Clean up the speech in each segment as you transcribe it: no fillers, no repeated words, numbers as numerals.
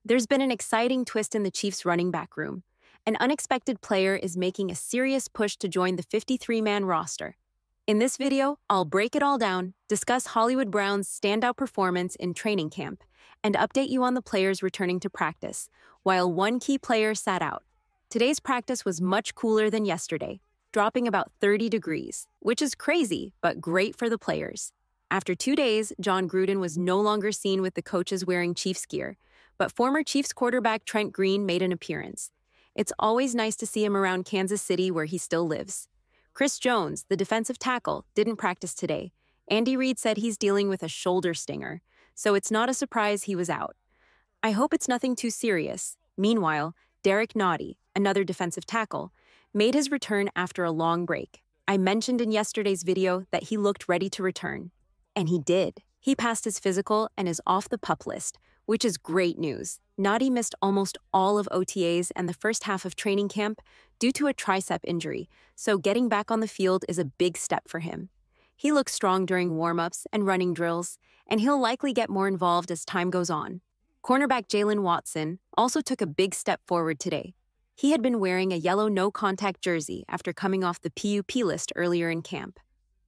There's been an exciting twist in the Chiefs' running back room. An unexpected player is making a serious push to join the 53-man roster. In this video, I'll break it all down, discuss Hollywood Brown's standout performance in training camp, and update you on the players returning to practice, while one key player sat out. Today's practice was much cooler than yesterday, dropping about 30 degrees, which is crazy, but great for the players. After 2 days, John Gruden was no longer seen with the coaches wearing Chiefs gear, but former Chiefs quarterback Trent Green made an appearance. It's always nice to see him around Kansas City where he still lives. Chris Jones, the defensive tackle, didn't practice today. Andy Reid said he's dealing with a shoulder stinger, so it's not a surprise he was out. I hope it's nothing too serious. Meanwhile, Derek Nottie, another defensive tackle, made his return after a long break. I mentioned in yesterday's video that he looked ready to return. And he did. He passed his physical and is off the PUP list, which is great news. Nottie missed almost all of OTAs and the first half of training camp due to a tricep injury, so getting back on the field is a big step for him. He looks strong during warm-ups and running drills, and he'll likely get more involved as time goes on. Cornerback Jalen Watson also took a big step forward today. He had been wearing a yellow no-contact jersey after coming off the PUP list earlier in camp.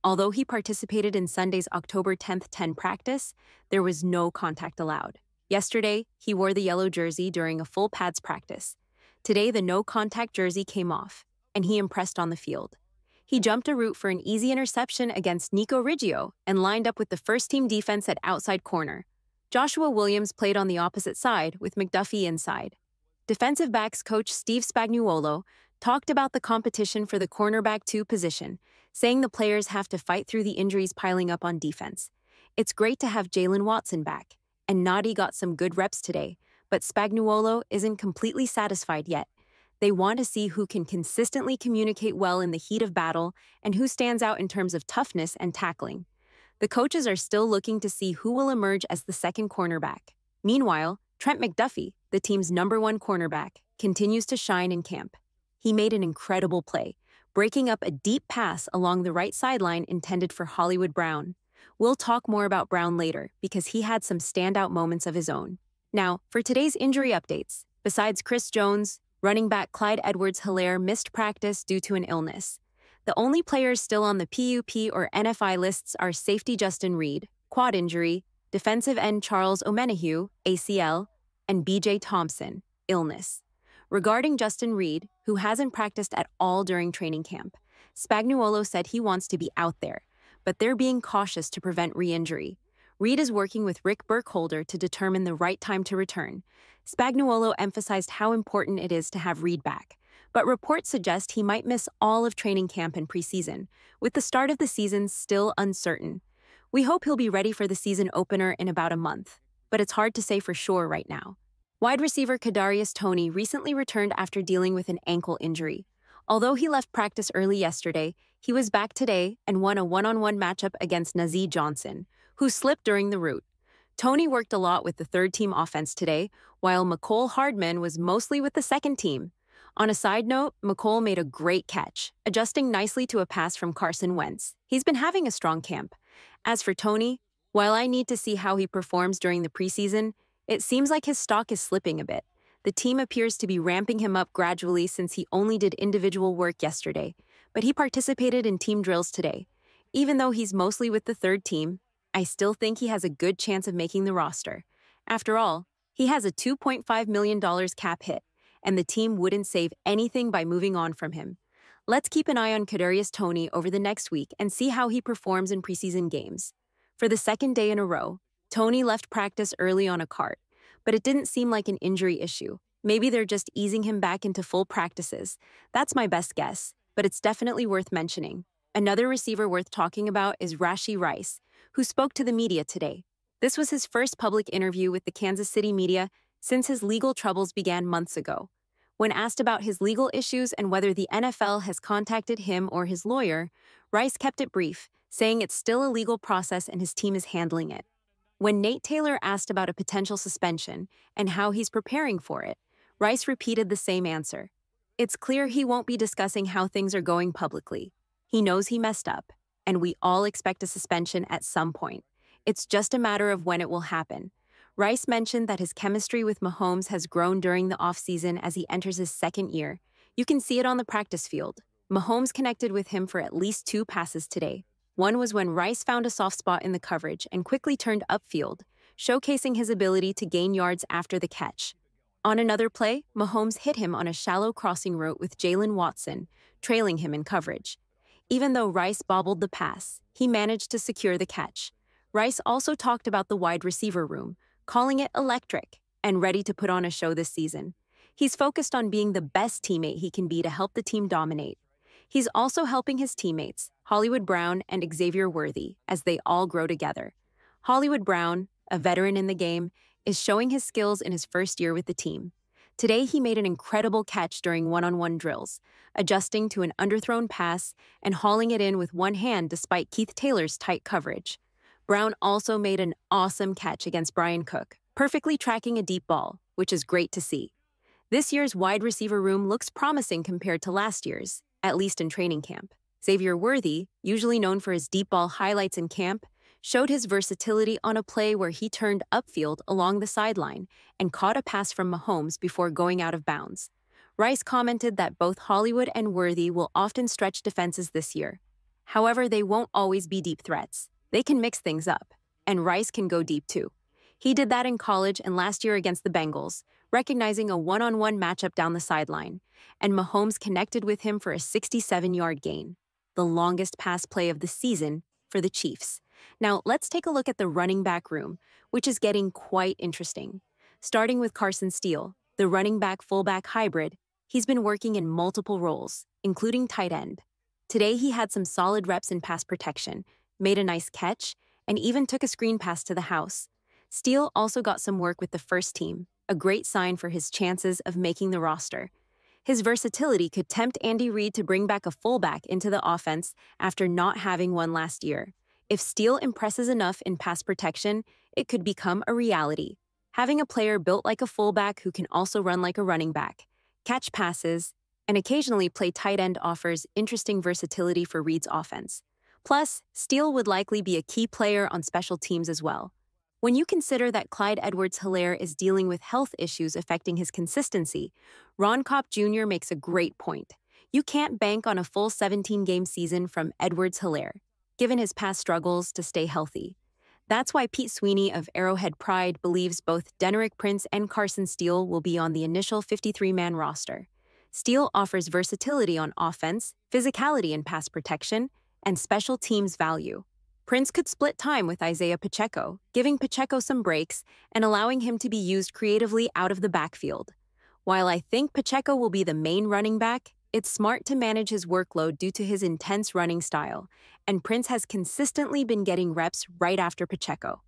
Although he participated in Sunday's October 10th 10 practice, there was no contact allowed. Yesterday, he wore the yellow jersey during a full pads practice. Today, the no-contact jersey came off, and he impressed on the field. He jumped a route for an easy interception against Nico Riggio and lined up with the first-team defense at outside corner. Joshua Williams played on the opposite side with McDuffie inside. Defensive backs coach Steve Spagnuolo talked about the competition for the cornerback 2 position, saying the players have to fight through the injuries piling up on defense. It's great to have Jalen Watson back, and Nottie got some good reps today, but Spagnuolo isn't completely satisfied yet. They want to see who can consistently communicate well in the heat of battle and who stands out in terms of toughness and tackling. The coaches are still looking to see who will emerge as the second cornerback. Meanwhile, Trent McDuffie, the team's #1 cornerback, continues to shine in camp. He made an incredible play, breaking up a deep pass along the right sideline intended for Hollywood Brown. We'll talk more about Brown later because he had some standout moments of his own. Now, for today's injury updates, besides Chris Jones, running back Clyde Edwards-Helaire missed practice due to an illness. The only players still on the PUP or NFI lists are safety Justin Reid, quad injury, defensive end Charles Omenihu, ACL, and BJ Thompson, illness. Regarding Justin Reid, who hasn't practiced at all during training camp, Spagnuolo said he wants to be out there, but they're being cautious to prevent re-injury. Reid is working with Rick Burkholder to determine the right time to return. Spagnuolo emphasized how important it is to have Reid back, but reports suggest he might miss all of training camp and preseason, with the start of the season still uncertain. We hope he'll be ready for the season opener in about a month, but it's hard to say for sure right now. Wide receiver Kadarius Toney recently returned after dealing with an ankle injury. Although he left practice early yesterday, he was back today and won a one-on-one matchup against Nazeeh Johnson, who slipped during the route. Toney worked a lot with the third-team offense today, while Mecole Hardman was mostly with the second team. On a side note, Mecole made a great catch, adjusting nicely to a pass from Carson Wentz. He's been having a strong camp. As for Toney, while I need to see how he performs during the preseason, it seems like his stock is slipping a bit. The team appears to be ramping him up gradually since he only did individual work yesterday, but he participated in team drills today. Even though he's mostly with the third team, I still think he has a good chance of making the roster. After all, he has a $2.5 million cap hit, and the team wouldn't save anything by moving on from him. Let's keep an eye on Kadarius Toney over the next week and see how he performs in preseason games. For the second day in a row, Toney left practice early on a cart, but it didn't seem like an injury issue. Maybe they're just easing him back into full practices. That's my best guess, but it's definitely worth mentioning. Another receiver worth talking about is Rashee Rice, who spoke to the media today. This was his first public interview with the Kansas City media since his legal troubles began months ago. When asked about his legal issues and whether the NFL has contacted him or his lawyer, Rice kept it brief, saying it's still a legal process and his team is handling it. When Nate Taylor asked about a potential suspension and how he's preparing for it, Rice repeated the same answer. It's clear he won't be discussing how things are going publicly. He knows he messed up, and we all expect a suspension at some point. It's just a matter of when it will happen. Rice mentioned that his chemistry with Mahomes has grown during the offseason as he enters his second year. You can see it on the practice field. Mahomes connected with him for at least 2 passes today. One was when Rice found a soft spot in the coverage and quickly turned upfield, showcasing his ability to gain yards after the catch. On another play, Mahomes hit him on a shallow crossing route with Jalen Watson, trailing him in coverage. Even though Rice bobbled the pass, he managed to secure the catch. Rice also talked about the wide receiver room, calling it electric and ready to put on a show this season. He's focused on being the best teammate he can be to help the team dominate. He's also helping his teammates, Hollywood Brown and Xavier Worthy, as they all grow together. Hollywood Brown, a veteran in the game, is showing his skills in his first year with the team. Today, he made an incredible catch during one-on-one drills, adjusting to an underthrown pass and hauling it in with one hand despite Keith Taylor's tight coverage. Brown also made an awesome catch against Brian Cook, perfectly tracking a deep ball, which is great to see. This year's wide receiver room looks promising compared to last year's, at least in training camp. Xavier Worthy, usually known for his deep ball highlights in camp, showed his versatility on a play where he turned upfield along the sideline and caught a pass from Mahomes before going out of bounds. Rice commented that both Hollywood and Worthy will often stretch defenses this year. However, they won't always be deep threats. They can mix things up, and Rice can go deep too. He did that in college and last year against the Bengals, recognizing a one-on-one matchup down the sideline, and Mahomes connected with him for a 67-yard gain, the longest pass play of the season for the Chiefs. Now, let's take a look at the running back room, which is getting quite interesting. Starting with Carson Steele, the running back-fullback hybrid, he's been working in multiple roles, including tight end. Today, he had some solid reps in pass protection, made a nice catch, and even took a screen pass to the house. Steele also got some work with the first team, a great sign for his chances of making the roster. His versatility could tempt Andy Reid to bring back a fullback into the offense after not having one last year. If Steele impresses enough in pass protection, it could become a reality. Having a player built like a fullback who can also run like a running back, catch passes, and occasionally play tight end offers interesting versatility for Reid's offense. Plus, Steele would likely be a key player on special teams as well. When you consider that Clyde Edwards-Helaire is dealing with health issues affecting his consistency, Ron Kopp Jr. makes a great point. You can't bank on a full 17-game season from Edwards-Helaire, given his past struggles to stay healthy. That's why Pete Sweeney of Arrowhead Pride believes both Denerick Prince and Carson Steele will be on the initial 53-man roster. Steele offers versatility on offense, physicality in pass protection, and special teams value. Prince could split time with Isaiah Pacheco, giving Pacheco some breaks and allowing him to be used creatively out of the backfield. While I think Pacheco will be the main running back, it's smart to manage his workload due to his intense running style, and Prince has consistently been getting reps right after Pacheco.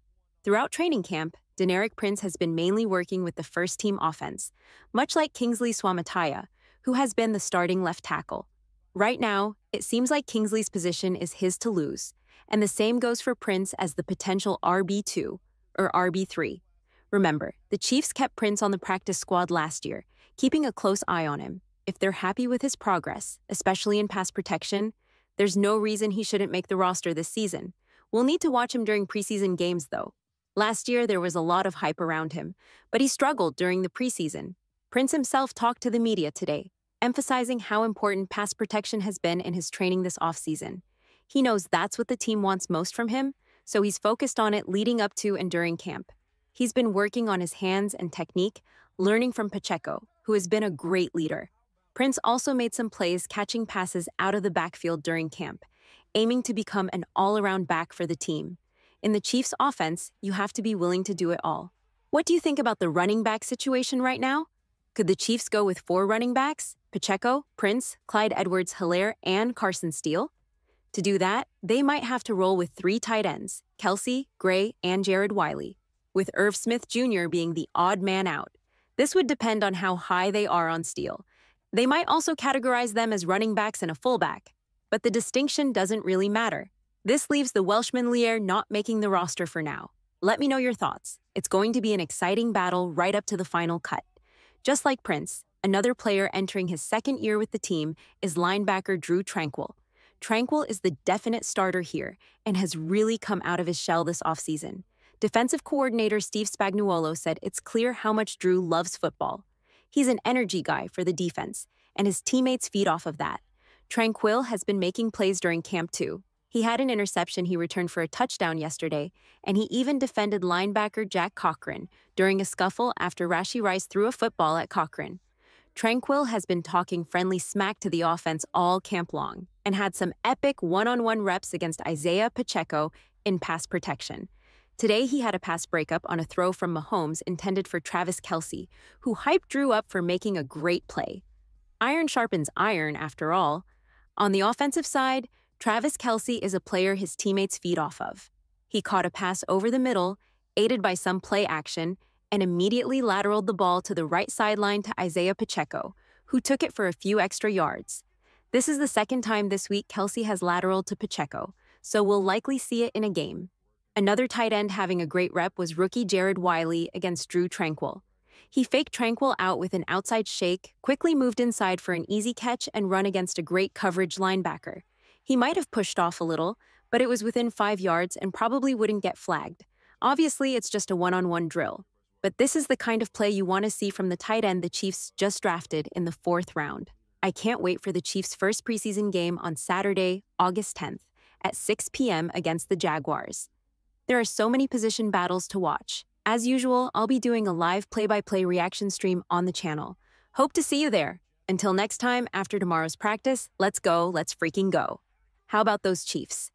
Throughout training camp, Denerick Prince has been mainly working with the first-team offense, much like Kingsley Suamataia, who has been the starting left tackle. Right now, it seems like Kingsley's position is his to lose, and the same goes for Prince as the potential RB2 or RB3. Remember, the Chiefs kept Prince on the practice squad last year, keeping a close eye on him. If they're happy with his progress, especially in pass protection, there's no reason he shouldn't make the roster this season. We'll need to watch him during preseason games, though. Last year, there was a lot of hype around him, but he struggled during the preseason. Prince himself talked to the media today, emphasizing how important pass protection has been in his training this offseason. He knows that's what the team wants most from him, so he's focused on it leading up to and during camp. He's been working on his hands and technique, learning from Pacheco, who has been a great leader. Prince also made some plays catching passes out of the backfield during camp, aiming to become an all-around back for the team. In the Chiefs' offense, you have to be willing to do it all. What do you think about the running back situation right now? Could the Chiefs go with 4 running backs, Pacheco, Prince, Clyde Edwards-Helaire, and Carson Steele? To do that, they might have to roll with 3 tight ends, Kelce, Gray, and Jared Wiley, with Irv Smith Jr. being the odd man out. This would depend on how high they are on Steele. They might also categorize them as running backs and a fullback, but the distinction doesn't really matter. This leaves the Welshman Lier not making the roster for now. Let me know your thoughts. It's going to be an exciting battle right up to the final cut. Just like Prince, another player entering his second year with the team is linebacker Drue Tranquill. Tranquill is the definite starter here and has really come out of his shell this offseason. Defensive coordinator Steve Spagnuolo said it's clear how much Drew loves football. He's an energy guy for the defense, and his teammates feed off of that. Tranquill has been making plays during camp too. He had an interception he returned for a touchdown yesterday, and he even defended linebacker Jack Cochran during a scuffle after Rashee Rice threw a football at Cochran. Tranquill has been talking friendly smack to the offense all camp long and had some epic one-on-one reps against Isaiah Pacheco in pass protection. Today, he had a pass breakup on a throw from Mahomes intended for Travis Kelce, who hyped Drew up for making a great play. Iron sharpens iron, after all. On the offensive side, Travis Kelce is a player his teammates feed off of. He caught a pass over the middle, aided by some play action, and immediately lateraled the ball to the right sideline to Isaiah Pacheco, who took it for a few extra yards. This is the second time this week Kelce has lateraled to Pacheco, so we'll likely see it in a game. Another tight end having a great rep was rookie Jared Wiley against Drew Tranquill. He faked Tranquill out with an outside shake, quickly moved inside for an easy catch and run against a great coverage linebacker. He might have pushed off a little, but it was within 5 yards and probably wouldn't get flagged. Obviously, it's just a one-on-one drill. But this is the kind of play you want to see from the tight end the Chiefs just drafted in the 4th round. I can't wait for the Chiefs' first preseason game on Saturday, August 10th, at 6 p.m. against the Jaguars. There are so many position battles to watch. As usual, I'll be doing a live play-by-play reaction stream on the channel. Hope to see you there. Until next time, after tomorrow's practice, let's go, let's freaking go. How about those Chiefs?